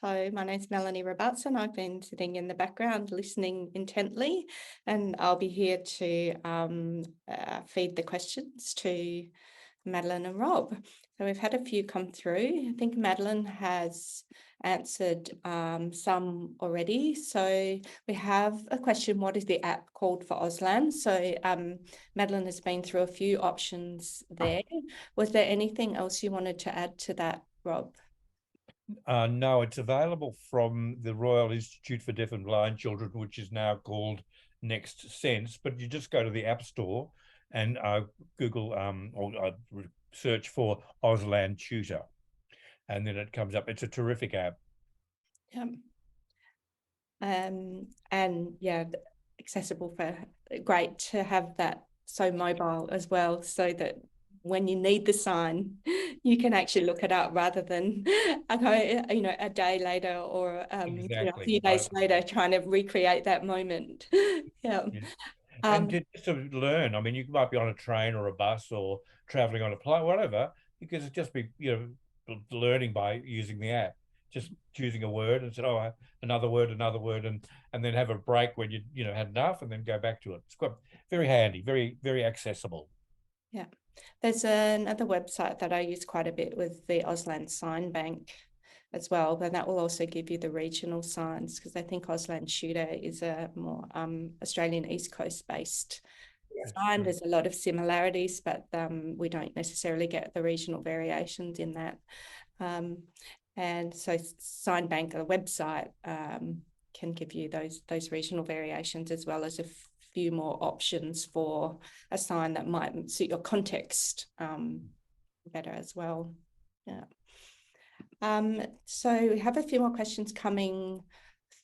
Hello, my name's Melanie Robertson. I've been sitting in the background listening intently, and I'll be here to feed the questions to Madeline and Rob. So we've had a few come through. I think Madeline has answered some already. So we have a question: what is the app called for Auslan? So Madeline has been through a few options there. Was there anything else you wanted to add to that, Rob? No, it's available from the Royal Institute for Deaf and Blind Children, which is now called Next Sense. But you just go to the App Store and Google or search for Auslan Tutor, and then it comes up. It's a terrific app. Yeah. And yeah, accessible for great to have that so mobile as well, so that when you need the sign, you can actually look it up rather than a day later or a Exactly. few days later trying to recreate that moment. Yeah. Yeah. And Um, just to learn, I mean, you might be on a train or a bus or traveling on a plane, whatever. You could just be, learning by using the app, just choosing a word and said, oh, another word, and then have a break when you had enough, and then go back to it. It's quite very handy, very very accessible. yeah. There's another website that I use quite a bit with the Auslan Sign Bank as well, but that will also give you the regional signs, because I think Auslan Shooter is a more Australian East Coast based That's sign. true. There's a lot of similarities, but we don't necessarily get the regional variations in that. And so Sign Bank, the website, can give you those regional variations, as well as a few more options for a sign that might suit your context better as well. Yeah. So we have a few more questions coming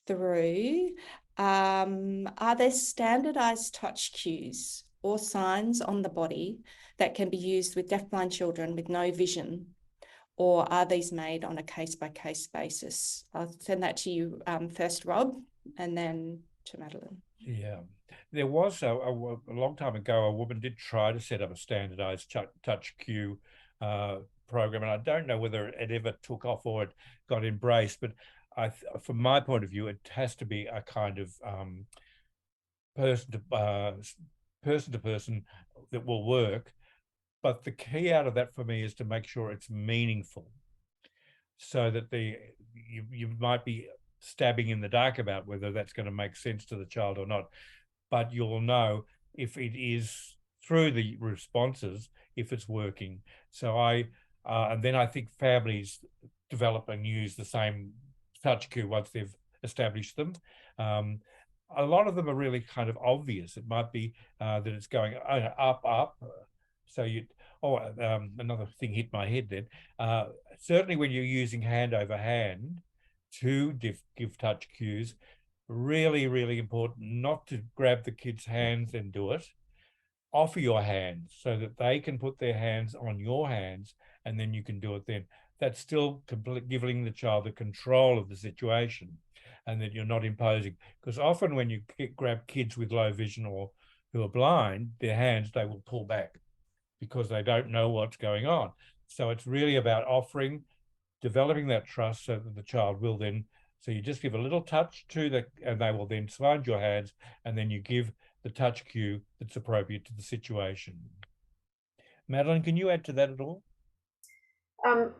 through. Are there standardized touch cues or signs on the body that can be used with deafblind children with no vision, or are these made on a case-by-case basis? I'll send that to you first, Rob, and then to Madeline. Yeah, there was a long time ago. A woman did try to set up a standardized touch cue uh, program, and I don't know whether it ever took off or it got embraced. But from my point of view, it has to be a kind of person to person to person that will work. But the key out of that for me is to make sure it's meaningful, so that you might be stabbing in the dark about whether that's going to make sense to the child or not, but you'll know if it is through the responses, if it's working. So and then I think families develop and use the same touch cue once they've established them. Um, a lot of them are really kind of obvious. It might be that it's going up, up. So another thing hit my head then. Certainly when you're using hand over hand to give touch cues, really, really important not to grab the kid's hands and do it. Offer your hands so that they can put their hands on your hands, and then you can do it then. That's still giving the child the control of the situation, and that you're not imposing. Because often when you grab kids with low vision or who are blind, their hands, they will pull back because they don't know what's going on. So it's really about developing that trust so that the child will then, so you just give a little touch and they will then find your hands, and then you give the touch cue that's appropriate to the situation. Madeline, can you add to that at all?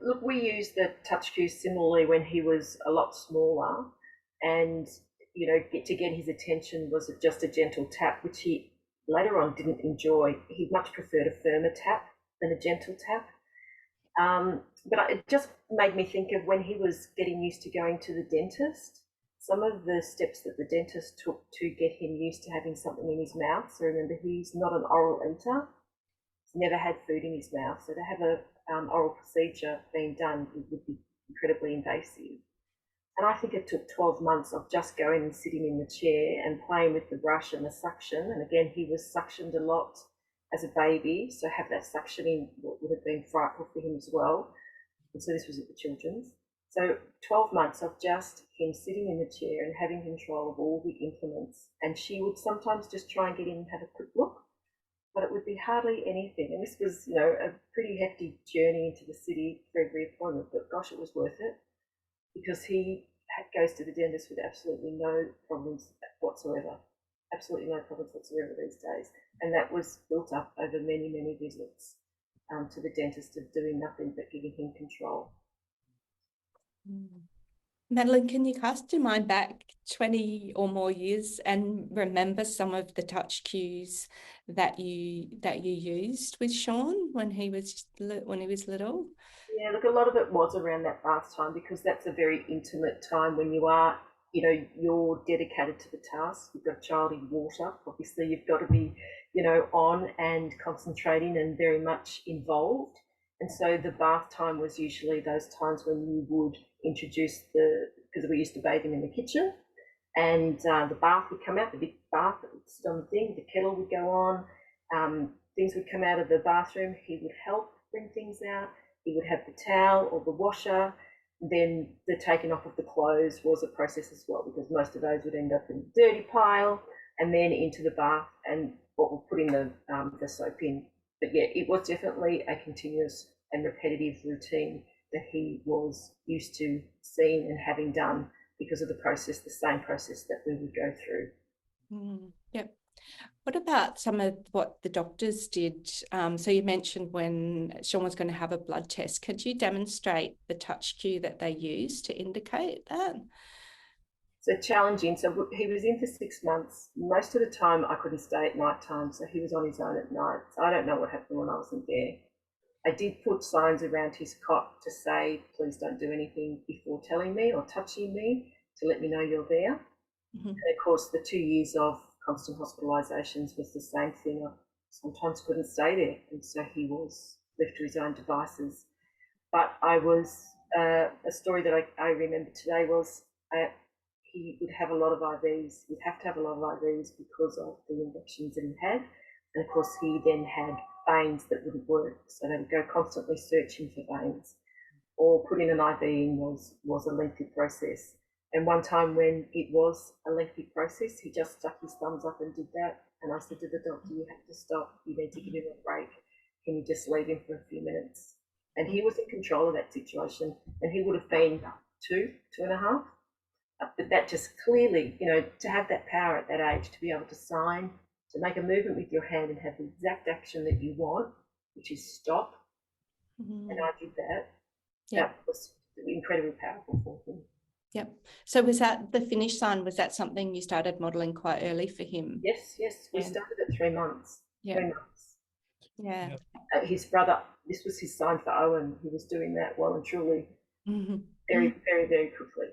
Look, we used the touch cue similarly when he was a lot smaller, and to get his attention was just a gentle tap, which he later on didn't enjoy. He much preferred a firmer tap than a gentle tap. But it just made me think of when he was getting used to going to the dentist, some of the steps that the dentist took to get him used to having something in his mouth. So remember, he's not an oral eater. He's never had food in his mouth. So to have a oral procedure being done would be incredibly invasive. And I think it took 12 months of just going and sitting in the chair and playing with the brush and the suction. And again, he was suctioned a lot as a baby, so have that suctioning would have been frightful for him as well. And so this was at the children's. So 12 months of just him sitting in the chair and having control of all the implements. And she would sometimes just try and get in and have a quick look, but it would be hardly anything. And this was, a pretty hefty journey into the city for every appointment, but gosh, it was worth it, because he goes to the dentist with absolutely no problems whatsoever. Absolutely no problems whatsoever these days. And that was built up over many, many visits to the dentist of doing nothing but giving him control. Madeline, can you cast your mind back 20 or more years and remember some of the touch cues that you used with Sean when he was little? Yeah, look, a lot of it was around that bath time, because that's a very intimate time when you are, you know, you're dedicated to the task. You've got a child in water. Obviously, you've got to be, you know, on and concentrating and very much involved. And so the bath time was usually those times when you would introduce because we used to bathe him in the kitchen, and the bath would come out, the big bath that would sit on the thing, the kettle would go on, things would come out of the bathroom, he would help bring things out, he would have the towel or the washer. Then the taking off of the clothes was a process as well, because most of those would end up in the dirty pile and then into the bath, and what we'll put in the soap in. But yeah, it was definitely a continuous and repetitive routine that he was used to seeing and having done, because of the process, the same process that we would go through. Yep. What about some of what the doctors did? So you mentioned when Sean was going to have a blood test. Could you demonstrate the touch cue that they used to indicate that? So challenging. So he was in for 6 months. Most of the time I couldn't stay at night time, so he was on his own at night. So I don't know what happened when I wasn't there. I did put signs around his cot to say, please don't do anything before telling me or touching me, to let me know you're there. And of course, the 2 years of constant hospitalisations was the same thing. I sometimes couldn't stay there, and so he was left to his own devices. But I was, a story that I remember today was he would have a lot of IVs. He'd have to have a lot of IVs because of the infections that he had. And of course, he then had veins that wouldn't work, so they would go constantly searching for veins, or putting an IV in was a lengthy process. And one time when it was a lengthy process, he just stuck his thumbs up and did that. And I said to the doctor, you have to stop, you need to give him a break. Can you just leave him for a few minutes? And he was in control of that situation, and he would have been 2.5. But that just clearly, you know, to have that power at that age, to be able to sign, to make a movement with your hand and have the exact action that you want, which is stop. And I did that. Yep. That was incredibly powerful for him. Yep. So was that the finish sign? Was that something you started modelling quite early for him? Yes. We started at 3 months. Yeah. 3 months. Yeah. His brother, this was his sign for Owen. He was doing that well and truly, very, very, very quickly.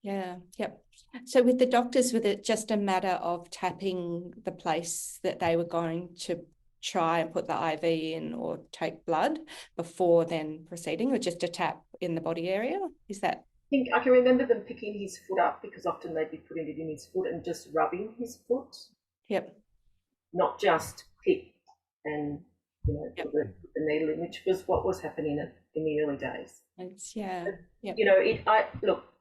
Yeah. Yep. So with the doctors, was it just a matter of tapping the place that they were going to try and put the IV in or take blood before then proceeding, or just a tap in the body area? Is that? I can remember them picking his foot up, because often they'd be putting it in his foot and just rubbing his foot. Yep. Not just pick and, you know, put the needle in, which was what was happening in the early days. Yeah. Yep. You know,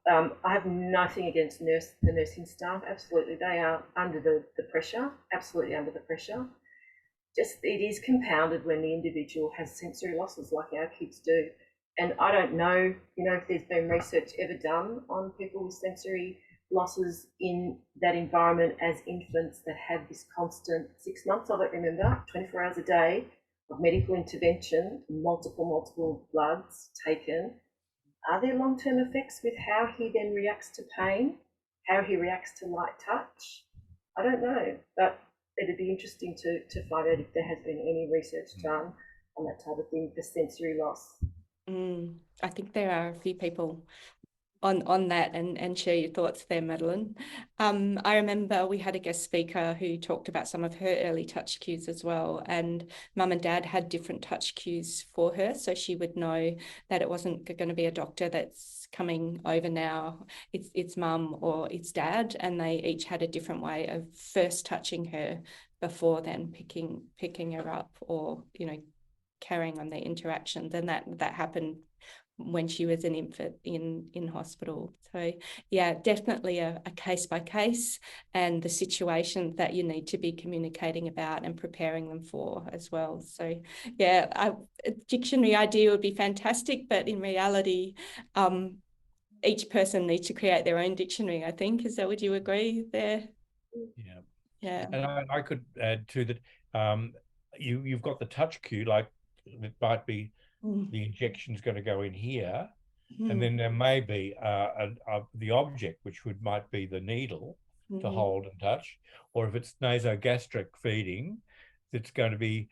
I have nothing against the nursing staff. Absolutely, they are under the pressure. Absolutely under the pressure. Just it is compounded when the individual has sensory losses like our kids do. And I don't know, you know, if there's been research ever done on people with sensory losses in that environment as infants that have this constant 6 months of it, remember, 24 hours a day of medical intervention, multiple bloods taken. Are there long-term effects with how he then reacts to pain, how he reacts to light touch? I don't know, but it'd be interesting to find out if there has been any research done on that type of thing for sensory loss. I think there are a few people on that, and share your thoughts there, Madeline. I remember we had a guest speaker who talked about some of her early touch cues as well, and Mum and Dad had different touch cues for her, so she would know that it wasn't going to be a doctor that's coming over now, it's Mum or it's Dad, and they each had a different way of first touching her before then picking her up, or, you know, carrying on their interactions. And that happened when she was an infant in hospital. So yeah, definitely a case by case, and the situation that you need to be communicating about and preparing them for as well. So yeah, a dictionary idea would be fantastic, but in reality, each person needs to create their own dictionary, I think. Is that, would you agree there? Yeah. Yeah. And I could add to that, you've got the touch cue, like it might be the injection's going to go in here, and then there may be the object, which might be the needle to hold and touch, or if it's nasogastric feeding, that's going to be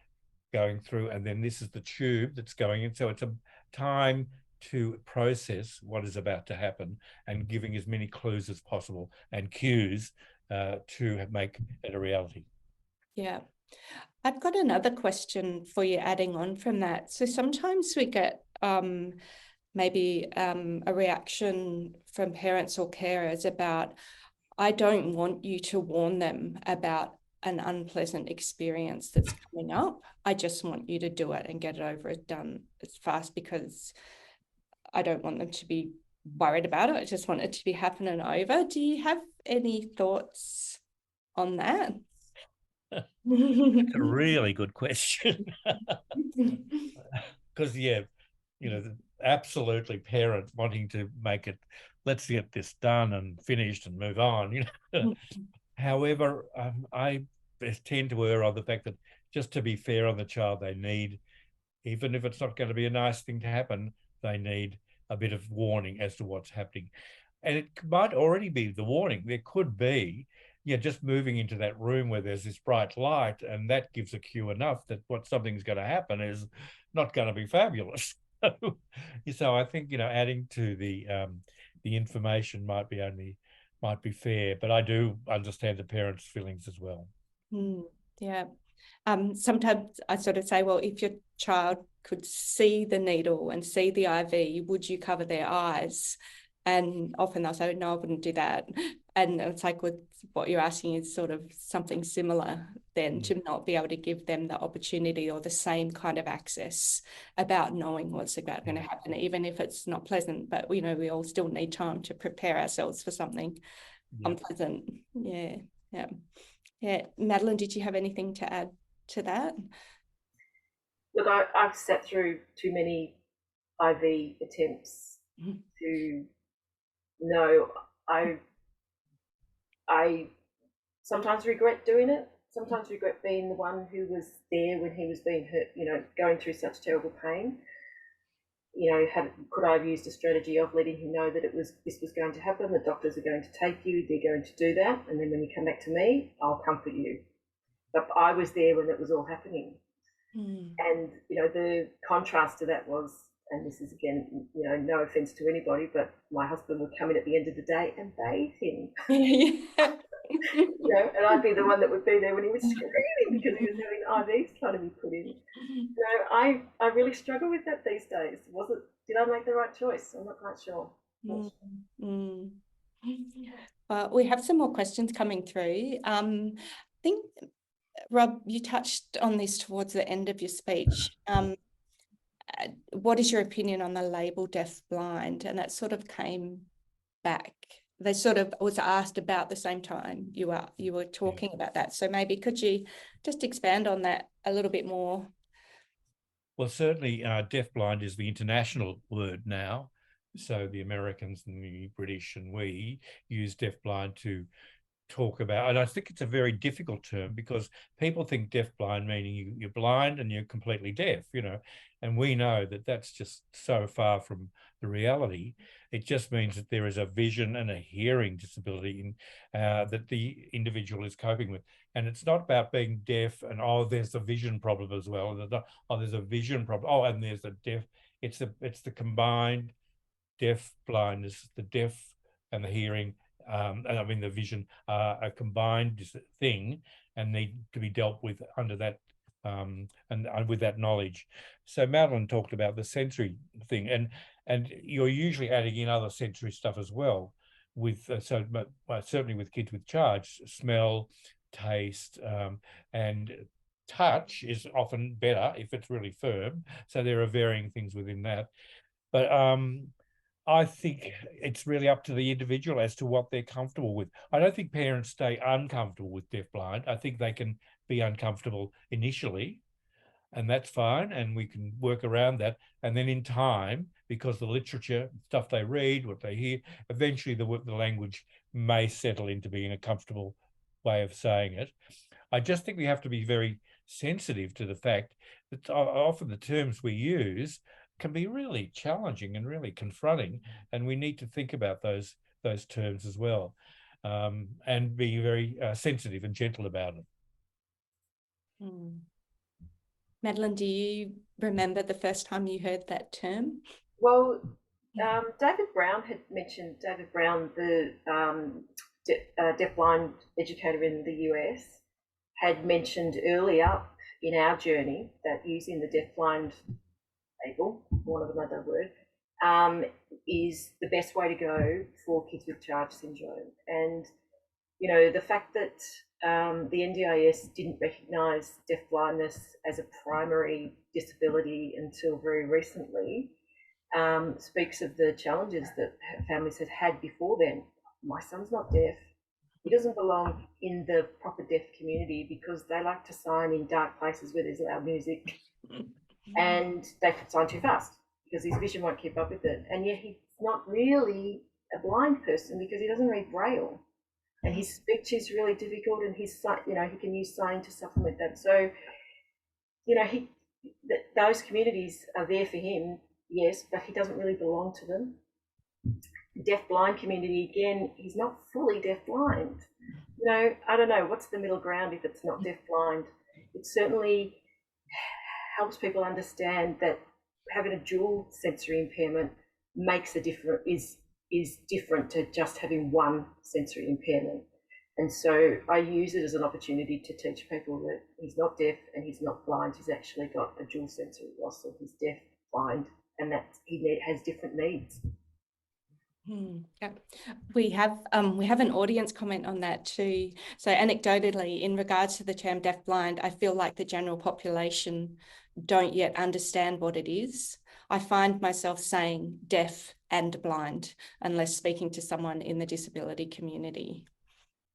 going through, and then this is the tube that's going in. So it's a time to process what is about to happen and giving as many clues as possible and cues to make it a reality. Yeah. I've got another question for you adding on from that. So sometimes we get maybe a reaction from parents or carers about, I don't want you to warn them about an unpleasant experience that's coming up. I just want you to do it and get it over it done as fast, because I don't want them to be worried about it. I just want it to be happening over. Do you have any thoughts on that? It's a really good question. Because, yeah, you know, absolutely parents wanting to make it, let's get this done and finished and move on, you know. However, I tend to err on the fact that, just to be fair on the child, they need, even if it's not going to be a nice thing to happen, they need a bit of warning as to what's happening. And it might already be the warning. There could be, yeah, just moving into that room where there's this bright light, and that gives a cue enough that something's going to happen is not going to be fabulous. So I think, you know, adding to the information might be fair, but I do understand the parents' feelings as well. Yeah. Sometimes I sort of say, well, if your child could see the needle and see the IV, would you cover their eyes? And often they'll say, no, I wouldn't do that. And it's like, with what you're asking is sort of something similar then, to not be able to give them the opportunity or the same kind of access about knowing what's about going to happen, even if it's not pleasant. But, you know, we all still need time to prepare ourselves for something unpleasant. Yeah. Madeline, did you have anything to add to that? Look, I've sat through too many IV attempts to know. I sometimes regret doing it. Sometimes regret being the one who was there when he was being hurt, you know, going through such terrible pain. You know, could I have used a strategy of letting him know that this was going to happen, the doctors are going to take you, they're going to do that, and then when you come back to me, I'll comfort you. But I was there when it was all happening. And, you know, the contrast to that was, and this is again, you know, no offense to anybody, but my husband would come in at the end of the day and bathe him. You know, and I'd be the one that would be there when he was screaming because he was having IVs trying to be put in. You know, I really struggle with that these days. Did I make the right choice? I'm not quite sure. We have some more questions coming through. I think, Rob, you touched on this towards the end of your speech. What is your opinion on the label deaf-blind? And that sort of came back. They sort of was asked about the same time you were talking about that. So maybe could you just expand on that a little bit more? Well, certainly deaf-blind is the international word now. So the Americans and the British and we use deaf-blind to talk about, and I think it's a very difficult term because people think deaf-blind meaning you're blind and you're completely deaf, you know, and we know that that's just so far from the reality. It just means that there is a vision and a hearing disability that the individual is coping with. And it's not about being deaf and, oh, there's a vision problem as well. There's a vision problem. Oh, and there's a deaf. It's the combined deaf blindness, the deaf and the hearing, and I mean the vision, are a combined thing and need to be dealt with under that and with that knowledge. So Madeline talked about the sensory thing, and you're usually adding in other sensory stuff as well, with certainly with kids with charge, smell, taste, and touch is often better if it's really firm. So there are varying things within that, but I think it's really up to the individual as to what they're comfortable with. I don't think parents stay uncomfortable with deaf-blind. I think they can be uncomfortable initially, and that's fine, and we can work around that. And then in time, because the literature, stuff they read, what they hear, eventually the language may settle into being a comfortable way of saying it. I just think we have to be very sensitive to the fact that often the terms we use can be really challenging and really confronting, and we need to think about those terms as well, and be very sensitive and gentle about it. Madeline, do you remember the first time you heard that term? Well, David Brown had mentioned, David Brown, the deafblind educator in the US, had mentioned earlier in our journey that using the deafblind label, for want of another word, is the best way to go for kids with Charge syndrome. And, you know, the fact that the NDIS didn't recognise deafblindness as a primary disability until very recently speaks of the challenges that families had had before then. My son's not deaf. He doesn't belong in the proper deaf community because they like to sign in dark places where there's loud music, and they sign too fast because his vision won't keep up with it. And yet he's not really a blind person because he doesn't read Braille, and his speech is really difficult, and his, you know, he can use sign to supplement that. So, you know, those communities are there for him, yes, but he doesn't really belong to them. Deaf-blind community, again, he's not fully deaf-blind. You know, I don't know, what's the middle ground if it's not deaf-blind? It certainly helps people understand that having a dual sensory impairment makes a difference, is different to just having one sensory impairment. And so I use it as an opportunity to teach people that he's not deaf and he's not blind. He's actually got a dual sensory loss, so he's deaf, blind, and that he has different needs. Yeah. We have an audience comment on that too. So anecdotally, in regards to the term deaf-blind, I feel like the general population don't yet understand what it is. I find myself saying deaf and blind unless speaking to someone in the disability community.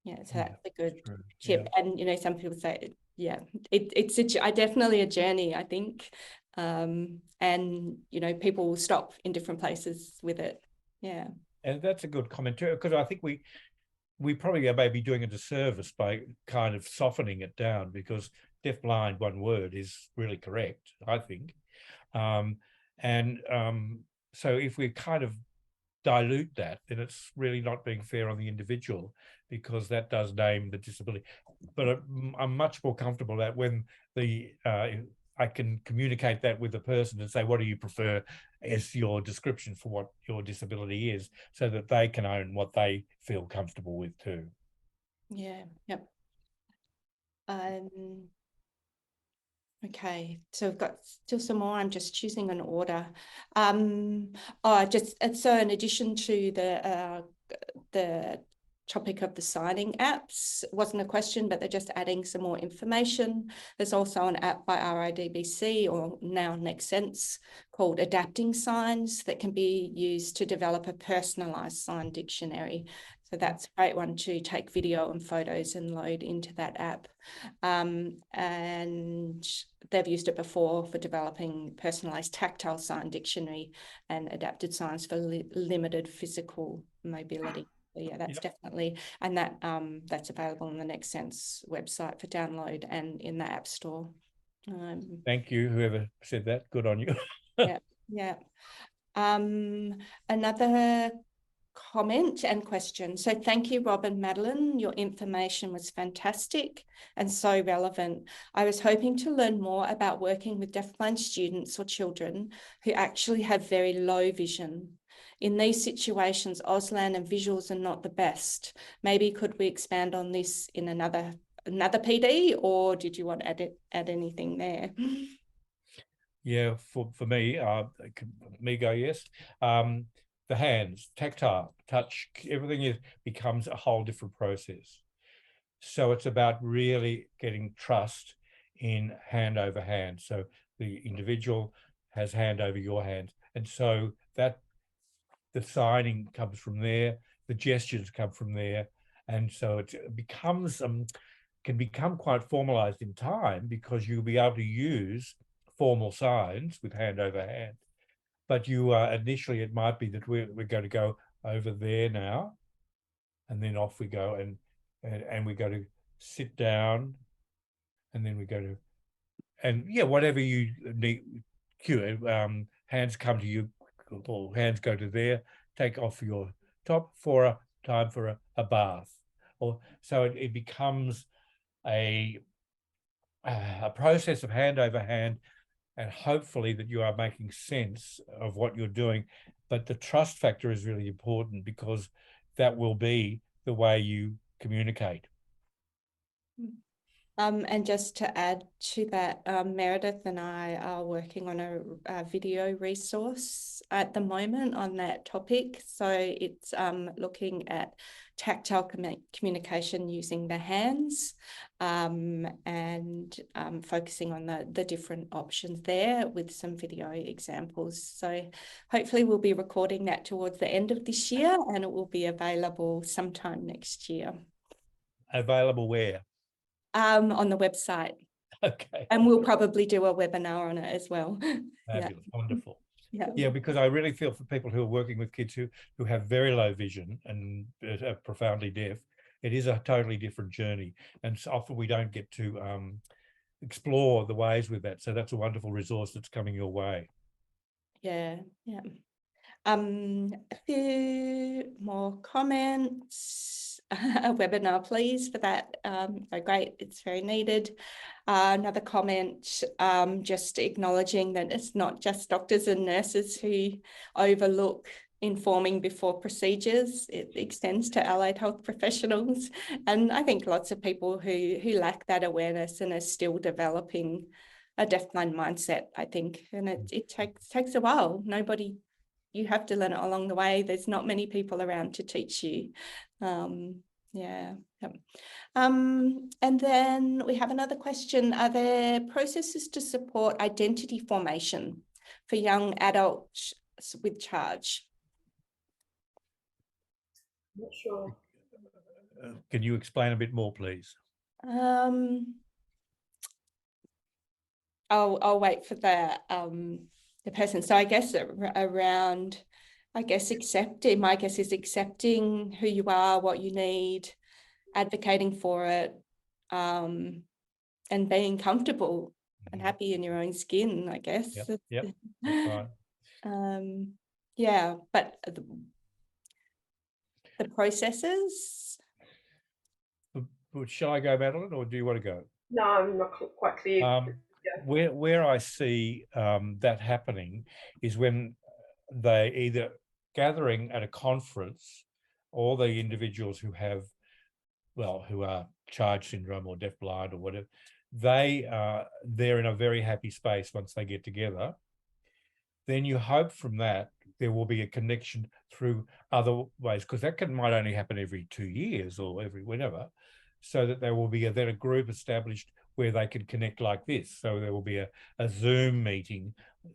Yeah, so that's a good tip. Yeah. And, you know, some people say, yeah, it's definitely a journey, I think. And, you know, people will stop in different places with it. Yeah. And that's a good comment too, because I think we probably are maybe doing a disservice by kind of softening it down, because deaf-blind, one word, is really correct, I think. So if we kind of dilute that, then it's really not being fair on the individual, because that does name the disability. But I'm much more comfortable that when I can communicate that with the person and say, what do you prefer as your description for what your disability is, so that they can own what they feel comfortable with too. Yeah, yep. Okay, so we've got still some more. I'm just choosing an order. So in addition to the topic of the signing apps, it wasn't a question, but they're just adding some more information. There's also an app by RIDBC, or now Next Sense, called Adapting Signs that can be used to develop a personalised sign dictionary. So that's a great one to take video and photos and load into that app. And they've used it before for developing personalised tactile sign dictionary and adapted signs for limited physical mobility. So yeah, that's definitely, and that's available on the Next Sense website for download and in the App Store. Thank you, whoever said that. Good on you. Yeah. Another comment and question. So thank you, Rob and Madeline. Your information was fantastic and so relevant. I was hoping to learn more about working with deafblind students or children who actually have very low vision. In these situations, Auslan and visuals are not the best. Maybe could we expand on this in another PD, or did you want to add anything there? Yeah, for me, yes. The hands, tactile, touch, everything becomes a whole different process. So it's about really getting trust in hand over hand. So the individual has hand over your hand. And so that the signing comes from there, the gestures come from there. And so it becomes, can become quite formalized in time, because you'll be able to use formal signs with hand over hand. but you initially it might be that we're going to go over there now, and then off we go, and we go to sit down, and then we go to, and yeah, whatever you need, cue, hands come to you, or hands go to there, take off your top for a time for a bath, or so it becomes a process of hand over hand, and hopefully that you are making sense of what you're doing. But the trust factor is really important, because that will be the way you communicate. And just to add to that, Meredith and I are working on a video resource at the moment on that topic. So it's looking at tactile communication using the hands, and focusing on the different options there with some video examples. So hopefully we'll be recording that towards the end of this year, and it will be available sometime next year. Available where? On the website. Okay. And we'll probably do a webinar on it as well. Fabulous. Yeah. Wonderful. Yeah. Yeah, because I really feel for people who are working with kids who have very low vision and are profoundly deaf, it is a totally different journey. And so often we don't get to explore the ways with that. So that's a wonderful resource that's coming your way. Yeah. Yeah. A few more comments. A webinar, please, for that. So great, it's very needed. Another comment, just acknowledging that it's not just doctors and nurses who overlook informing before procedures. It extends to allied health professionals, and I think lots of people who lack that awareness and are still developing a deafblind mindset, I think, and it takes a while. You have to learn it along the way. There's not many people around to teach you. Yeah. And then we have another question. Are there processes to support identity formation for young adults with charge? I'm not sure. Can you explain a bit more, please? I'll wait for the person. So I guess around, accepting, my guess is accepting who you are, what you need, advocating for it, and being comfortable and happy in your own skin, I guess. Yep. That's right. Yeah, but the processes. Shall I go, Madeline, or do you want to go? No, I'm not quite clear. Where I see that happening is when they either gathering at a conference, all the individuals who have, who are charge syndrome or deafblind or whatever, they're in a very happy space once they get together. Then you hope from that there will be a connection through other ways, because that might only happen every 2 years or every whenever, so that there will be then a group established where they can connect like this. So there will be a Zoom meeting,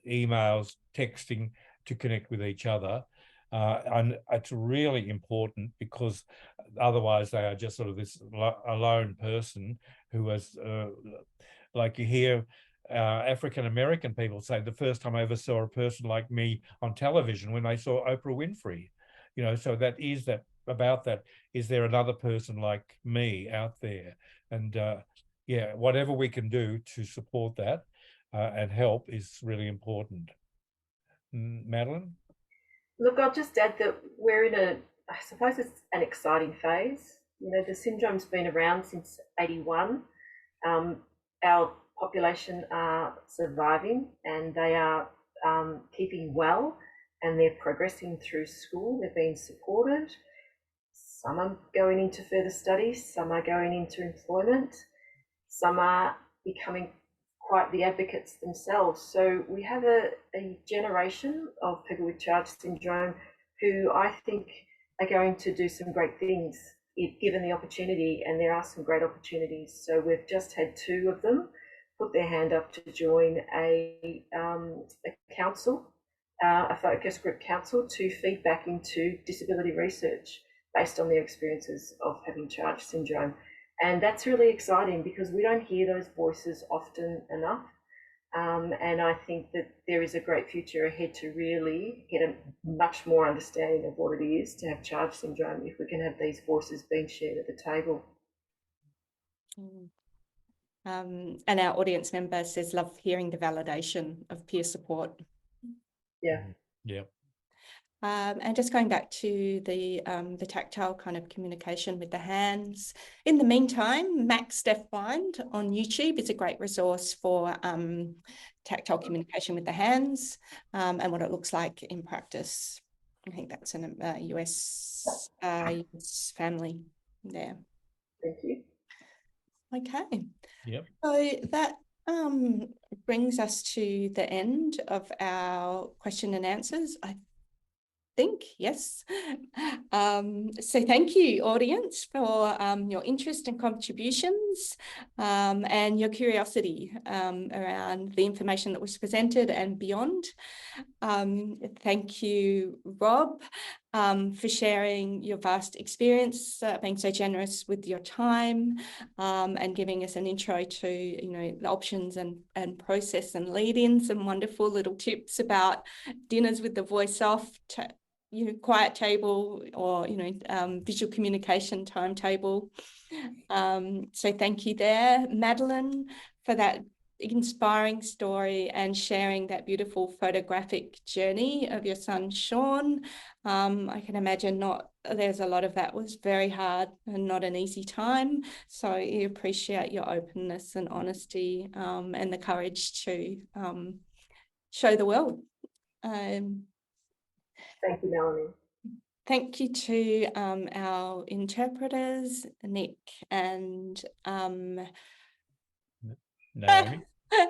emails, texting to connect with each other. And it's really important, because otherwise they are just sort of this alone person who has, like you hear African-American people say, the first time I ever saw a person like me on television when they saw Oprah Winfrey, so that is that about that. Is there another person like me out there? And yeah, whatever we can do to support that and help is really important. Madeline? Look, I'll just add that we're in I suppose it's an exciting phase. The syndrome's been around since 81. Our population are surviving, and they are keeping well, and they're progressing through school. They're being supported. Some are going into further studies, some are going into employment, some are becoming quite the advocates themselves. So we have a generation of people with charge syndrome who I think are going to do some great things if given the opportunity, and there are some great opportunities. So we've just had 2 of them put their hand up to join a council, a focus group council, to feed back into disability research based on their experiences of having charge syndrome. And that's really exciting, because we don't hear those voices often enough. And I think that there is a great future ahead to really get a much more understanding of what it is to have charge syndrome if we can have these voices being shared at the table. And our audience member says, love hearing the validation of peer support. Yeah. Yeah. And just going back to the tactile kind of communication with the hands. In the meantime, Max Deafblind on YouTube is a great resource for tactile communication with the hands and what it looks like in practice. I think that's an US family there. Thank you. Okay. Yep. So that brings us to the end of our question and answers. I think, yes. So thank you, audience, for your interest and contributions and your curiosity around the information that was presented and beyond. Thank you, Rob, for sharing your vast experience, being so generous with your time and giving us an intro to, the options and process and lead-ins, some wonderful little tips about dinners with the voice off, quiet table, or visual communication timetable. So thank you there, Madeline, for that inspiring story and sharing that beautiful photographic journey of your son Sean. I can imagine there's a lot of that was very hard and not an easy time. So I appreciate your openness and honesty and the courage to show the world. Thank you, Melanie. Thank you to our interpreters, Nick and Naomi.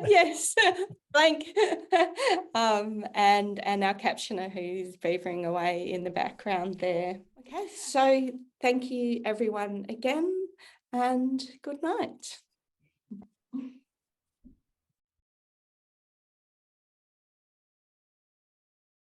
yes, blank, and our captioner who's beavering away in the background there. Okay, so thank you everyone again, and good night.